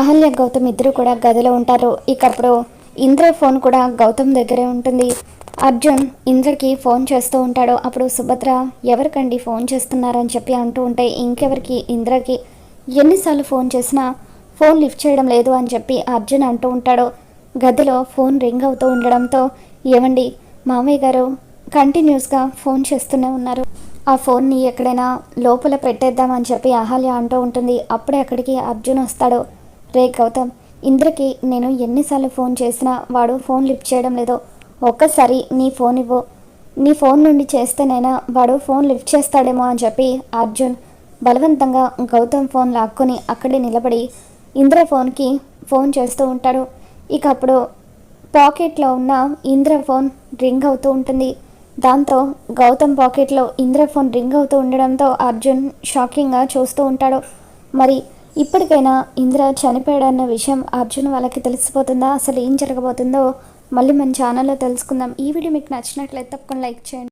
అహల్య గౌతమ్ ఇద్దరు కూడా గదిలో ఉంటారు. ఇక అప్పుడు ఇంద్ర ఫోన్ కూడా గౌతమ్ దగ్గరే ఉంటుంది. అర్జున్ ఇంద్రకి ఫోన్ చేస్తూ ఉంటాడు. అప్పుడు సుభద్ర ఎవరికండి ఫోన్ చేస్తున్నారని చెప్పి అంటూ ఉంటే ఇంకెవరికి ఇంద్రకి ఎన్నిసార్లు ఫోన్ చేసినా ఫోన్ లిఫ్ట్ చేయడం లేదు అని చెప్పి అర్జున్ అంటూ ఉంటాడు. గదిలో ఫోన్ రింగ్ అవుతూ ఉండడంతో ఏమండి మామయ్య గారు కంటిన్యూస్గా ఫోన్ చేస్తూనే ఉన్నారు, ఆ ఫోన్ని ఎక్కడైనా లోపల పెట్టేద్దామని చెప్పి అహల్య అంటూ ఉంటుంది. అప్పుడే అక్కడికి అర్జున్ వస్తాడు. రే గౌతమ్, ఇంద్రకి నేను ఎన్నిసార్లు ఫోన్ చేసినా వాడు ఫోన్ లిఫ్ట్ చేయడం లేదు, ఒక్కసారి నీ ఫోన్ ఇవ్వు, నీ ఫోన్ నుండి చేస్తేనైనా వాడు ఫోన్ లిఫ్ట్ చేస్తాడేమో అని చెప్పి అర్జున్ బలవంతంగా గౌతమ్ ఫోన్ లాక్కొని అక్కడే నిలబడి ఇంద్ర ఫోన్కి ఫోన్ చేస్తూ ఉంటాడు. ఇక అప్పుడు పాకెట్లో ఉన్న ఇంద్ర ఫోన్ రింగ్ అవుతూ ఉంటుంది. దాంతో గౌతమ్ పాకెట్లో ఇంద్ర ఫోన్ రింగ్ అవుతూ ఉండడంతో అర్జున్ షాకింగ్గా చూస్తూ ఉంటాడు. మరి ఇప్పటికైనా ఇంద్ర చనిపోయాడన్న విషయం అర్జున్ వాళ్ళకి తెలిసిపోతుందా, అసలు ఏం జరగబోతుందో మళ్ళీ మన ఛానల్లో తెలుసుకుందాం. ఈ వీడియో మీకు నచ్చినట్లయితే తప్పకుండా లైక్ చేయండి.